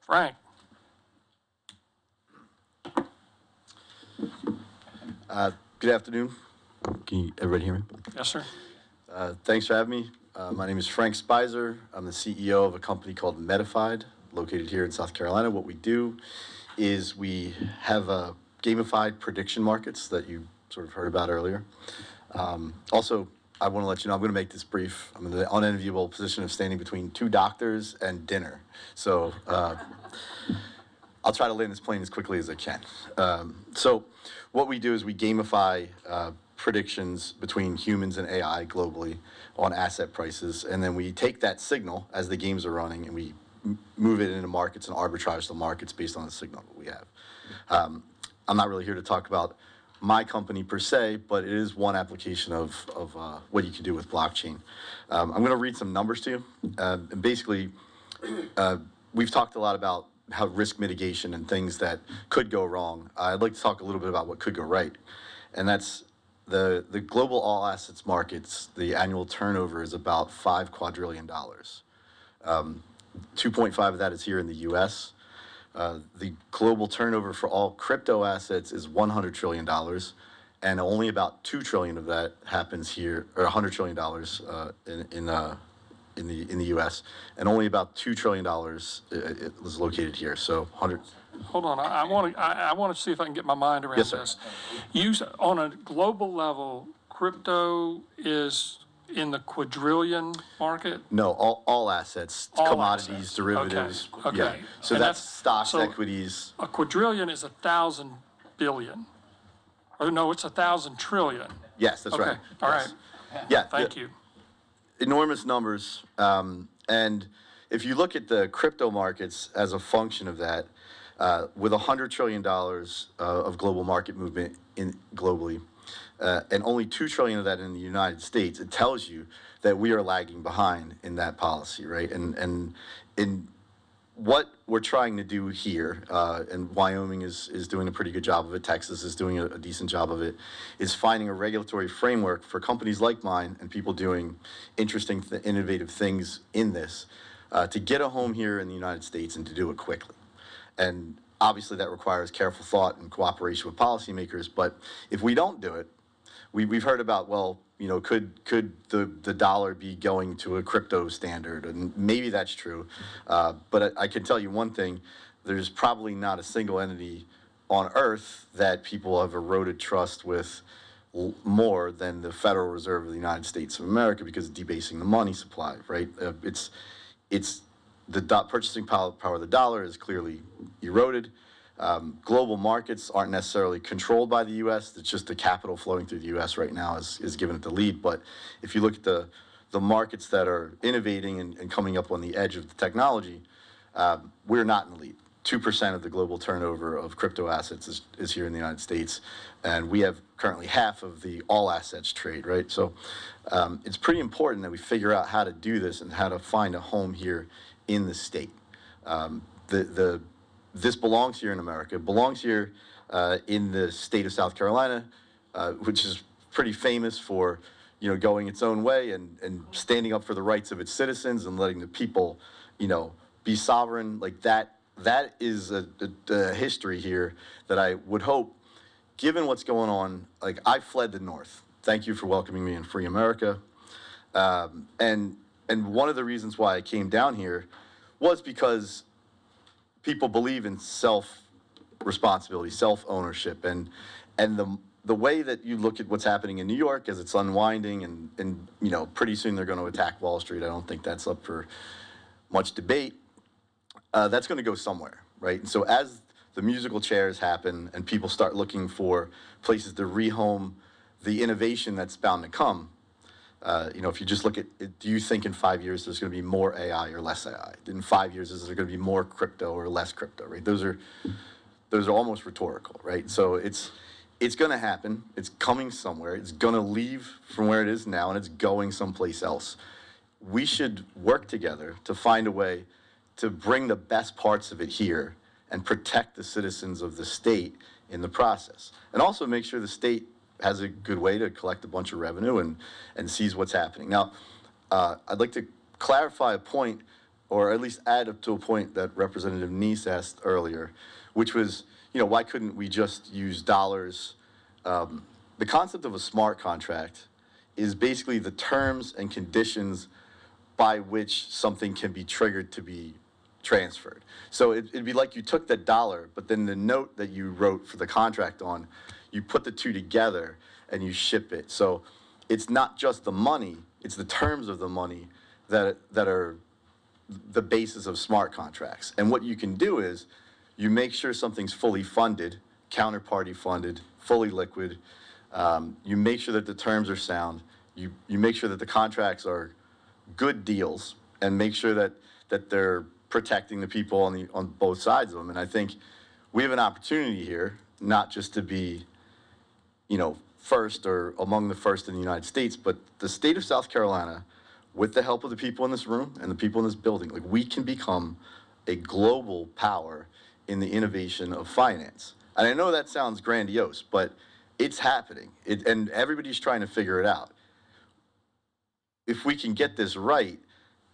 Frank. Good afternoon. Can everybody hear me? Yes, sir. Thanks for having me. My name is Frank Speiser. I'm the CEO of a company called Metafide, located here in South Carolina. What we do is we have gamified prediction markets that you sort of heard about earlier. Also, I want to let you know, I'm going to make this brief. I'm in the unenviable position of standing between two doctors and dinner. So I'll try to land this plane as quickly as I can. So what we do is we gamify predictions between humans and AI globally on asset prices, and then we take that signal as the games are running and we move it into markets and arbitrage the markets based on the signal that we have. I'm not really here to talk about my company per se, but it is one application of what you can do with blockchain. I'm going to read some numbers to you. And basically, we've talked a lot about how risk mitigation and things that could go wrong. I'd like to talk a little bit about what could go right. And that's the global all assets markets, the annual turnover is about $5 quadrillion. 2.5 of that is here in the US. The global turnover for all crypto assets is $100 trillion, and only about $2 trillion of that happens here, or $100 trillion in the U.S., and only about $2 trillion is located here. So 100. Hold on. I want to see if I can get my mind around Yes, sir. this. On a global level, crypto is in the quadrillion market? No, all assets, All commodities, assets. derivatives. Okay. Yeah. So And that's stocks, so equities. A quadrillion is 1,000 billion. Or no, it's 1,000 trillion. Yes, that's Okay. right. All Yes. right. Yeah. Thank you. Enormous numbers. And if you look at the crypto markets as a function of that, with $100 trillion of global market movement globally, and only $2 trillion of that in the United States, it tells you that we are lagging behind in that policy, right? And in what we're trying to do here, and Wyoming is doing a pretty good job of it, Texas is doing a decent job of it, is finding a regulatory framework for companies like mine and people doing interesting, innovative things in this to get a home here in the United States and to do it quickly. And obviously that requires careful thought and cooperation with policymakers, but if we don't do it, we've heard about, well, you know, could the dollar be going to a crypto standard? And maybe that's true. But I can tell you one thing, there's probably not a single entity on earth that people have eroded trust with more than the Federal Reserve of the United States of America, because it's debasing the money supply, right? It's the purchasing power of the dollar is clearly eroded. Global markets aren't necessarily controlled by the U.S. It's just the capital flowing through the U.S. right now is giving it the lead. But if you look at the markets that are innovating and coming up on the edge of the technology, we're not in the lead. 2% of the global turnover of crypto assets is here in the United States, and we have currently half of the all assets trade, right? So it's pretty important that we figure out how to do this and how to find a home here in the state. This belongs here in America. It belongs here in the state of South Carolina, which is pretty famous for, you know, going its own way and standing up for the rights of its citizens and letting the people, you know, be sovereign. Like that is a history here that I would hope, given what's going on, like I fled the North. Thank you for welcoming me in free America. And one of the reasons why I came down here was because people believe in self-responsibility, self-ownership, and the way that you look at what's happening in New York as it's unwinding, and you know, pretty soon they're going to attack Wall Street. I don't think that's up for much debate. That's going to go somewhere, right? And so as the musical chairs happen and people start looking for places to rehome the innovation that's bound to come, you know, if you just look at, do you think in 5 years there's going to be more AI or less AI? In 5 years, is there going to be more crypto or less crypto, right? Those are almost rhetorical, right? So it's going to happen. It's coming somewhere. It's going to leave from where it is now, and it's going someplace else. We should work together to find a way to bring the best parts of it here and protect the citizens of the state in the process, and also make sure the state has a good way to collect a bunch of revenue and sees what's happening. Now, I'd like to clarify a point or at least add up to a point that Representative Neese asked earlier, which was, why couldn't we just use dollars? The concept of a smart contract is basically the terms and conditions by which something can be triggered to be transferred. So it'd be like you took the dollar, but then the note that you wrote for the contract on, you put the two together and you ship it. So it's not just the money, it's the terms of the money that are the basis of smart contracts. And what you can do is you make sure something's fully funded, counterparty funded, fully liquid. You make sure that the terms are sound. You make sure that the contracts are good deals, and make sure that they're protecting the people on both sides of them. And I think we have an opportunity here, not just to be, first or among the first in the United States, but the state of South Carolina, with the help of the people in this room and the people in this building, like, we can become a global power in the innovation of finance. And I know that sounds grandiose, but it's happening. And everybody's trying to figure it out. If we can get this right,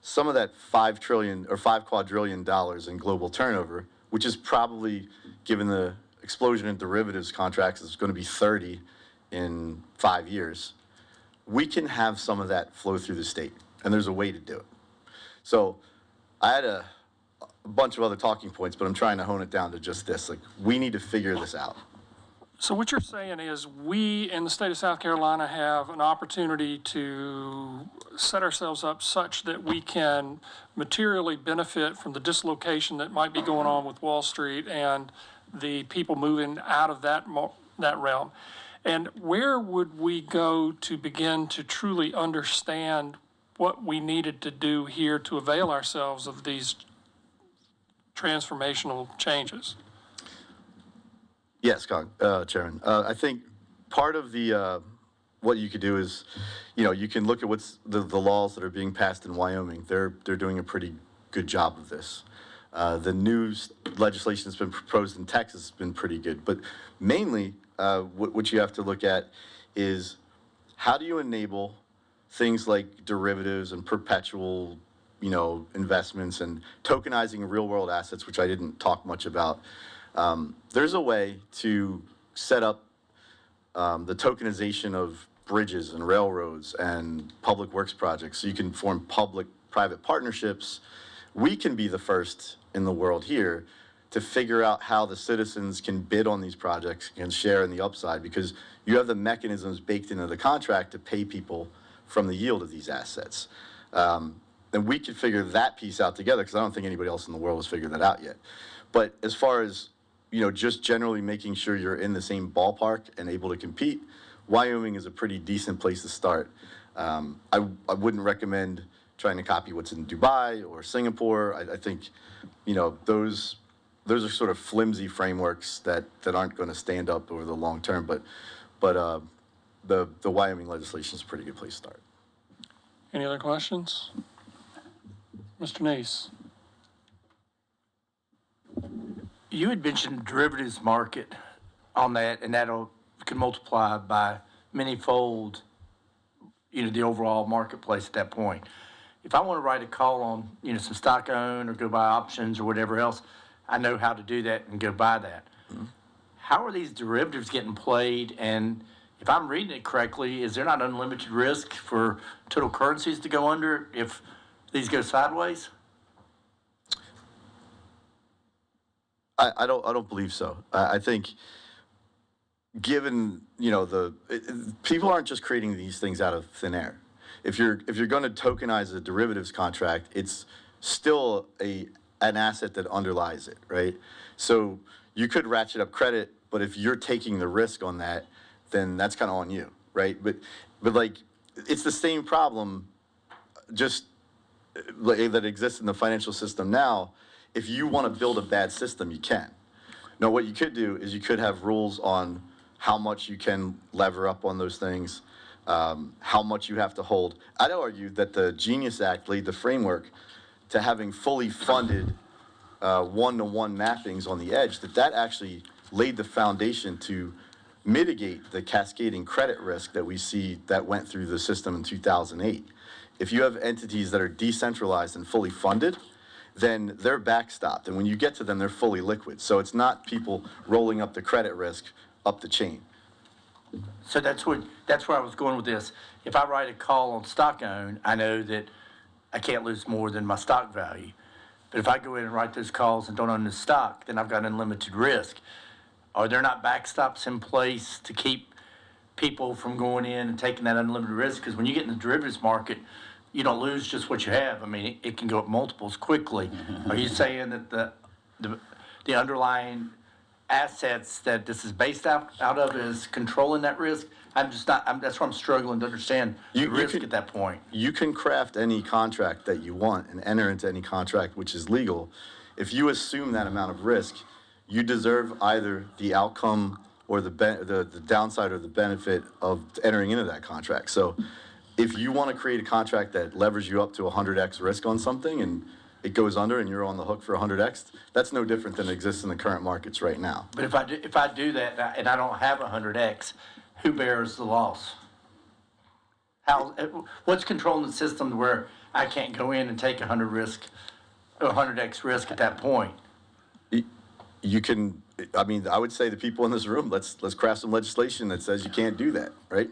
some of that $5 trillion or $5 quadrillion in global turnover, which is probably, given the explosion in derivatives contracts, is going to be 30 in 5 years, we can have some of that flow through the state, and there's a way to do it. So I had a bunch of other talking points, but I'm trying to hone it down to just this. Like, we need to figure this out. So what you're saying is we in the state of South Carolina have an opportunity to set ourselves up such that we can materially benefit from the dislocation that might be going on with Wall Street and the people moving out of that realm. And where would we go to begin to truly understand what we needed to do here to avail ourselves of these transformational changes? Yes, Chairman. I think part of the what you could do is, you can look at what's the laws that are being passed in Wyoming. They're doing a pretty good job of this. The new legislation that's been proposed in Texas has been pretty good. But mainly, what you have to look at is, how do you enable things like derivatives and perpetual, investments and tokenizing real-world assets, which I didn't talk much about. There's a way to set up the tokenization of bridges and railroads and public works projects, so you can form public-private partnerships. We can be the first in the world here to figure out how the citizens can bid on these projects and share in the upside, because you have the mechanisms baked into the contract to pay people from the yield of these assets. And we could figure that piece out together, because I don't think anybody else in the world has figured that out yet. But as far as, just generally making sure you're in the same ballpark and able to compete, Wyoming is a pretty decent place to start. I wouldn't recommend trying to copy what's in Dubai or Singapore. I think, those are sort of flimsy frameworks that aren't going to stand up over the long term. But the Wyoming legislation is a pretty good place to start. Any other questions? Mr. Neese. You had mentioned derivatives market on that, and can multiply by many-fold, the overall marketplace at that point. If I want to write a call on, some stock own or go buy options or whatever else, I know how to do that and go buy that. Mm-hmm. How are these derivatives getting played? And if I'm reading it correctly, is there not unlimited risk for total currencies to go under if these go sideways? I don't believe so. I think, given people aren't just creating these things out of thin air. If you're going to tokenize a derivatives contract, it's still an asset that underlies it, right? So you could ratchet up credit, but if you're taking the risk on that, then that's kind of on you, right? But like, it's the same problem, just like, that exists in the financial system now. If you want to build a bad system, you can. Now, what you could do is you could have rules on how much you can lever up on those things, how much you have to hold. I'd argue that the Genius Act laid the framework to having fully funded one-to-one mappings on the edge, that actually laid the foundation to mitigate the cascading credit risk that we see that went through the system in 2008. If you have entities that are decentralized and fully funded, then they're backstopped. And when you get to them, they're fully liquid. So it's not people rolling up the credit risk up the chain. So that's where I was going with this. If I write a call on stock own, I know that I can't lose more than my stock value. But if I go in and write those calls and don't own the stock, then I've got unlimited risk. Are there not backstops in place to keep people from going in and taking that unlimited risk? Because when you get in the derivatives market, you don't lose just what you have. I mean, it can go up multiples quickly. Are you saying that the underlying assets that this is based out of is controlling that risk? That's where I'm struggling to understand the risk at that point. You can craft any contract that you want and enter into any contract which is legal. If you assume that amount of risk, you deserve either the outcome or the downside or the benefit of entering into that contract. So if you want to create a contract that levers you up to 100x risk on something and it goes under and you're on the hook for 100x, that's no different than exists in the current markets right now. But if I do that and I don't have 100x, who bears the loss? What's controlling the system where I can't go in and take 100x risk at that point? You can, I mean, I would say the people in this room, let's craft some legislation that says you can't do that, right?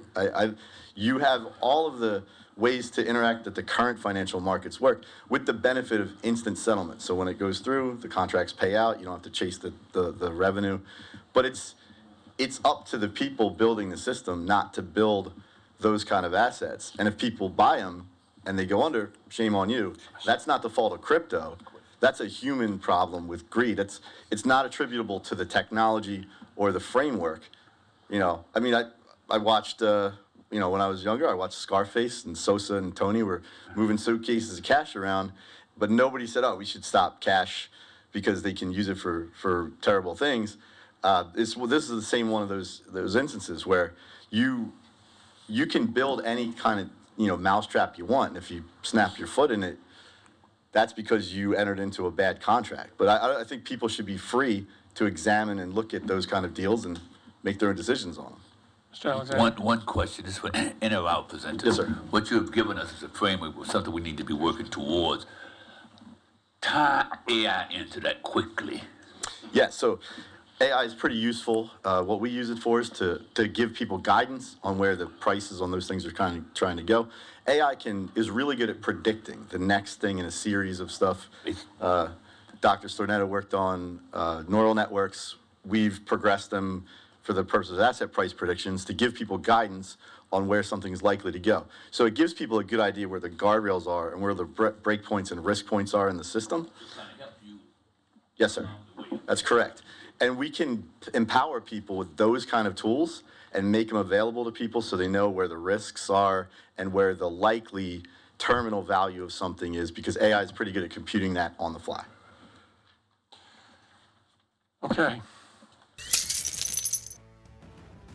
You have all of the ways to interact that the current financial markets work with the benefit of instant settlement. So when it goes through, the contracts pay out, you don't have to chase the revenue. But it's up to the people building the system not to build those kind of assets. And if people buy them and they go under, shame on you. That's not the fault of crypto. That's a human problem with greed. It's not attributable to the technology or the framework. You know, I mean, I watched, you know, when I was younger, I watched Scarface and Sosa and Tony were moving suitcases of cash around, but nobody said, oh, we should stop cash because they can use it for terrible things. This is the same one of those instances where you can build any kind of, you know, mousetrap you want. And if you snap your foot in it, that's because you entered into a bad contract. But I think people should be free to examine and look at those kind of deals and make their own decisions on them. Mr. Alexander. One question is for any of our presenters. Yes, sir. What you have given us is a framework of something we need to be working towards. Tie AI into that quickly. Yeah, so AI is pretty useful. What we use it for is to give people guidance on where the prices on those things are kind of trying to go. AI is really good at predicting the next thing in a series of stuff. Dr. Stornetta worked on neural networks. We've progressed them for the purpose of asset price predictions to give people guidance on where something is likely to go. So it gives people a good idea where the guardrails are and where the break points and risk points are in the system. Yes, sir. That's correct. And we can empower people with those kind of tools and make them available to people so they know where the risks are and where the likely terminal value of something is, because AI is pretty good at computing that on the fly. Okay.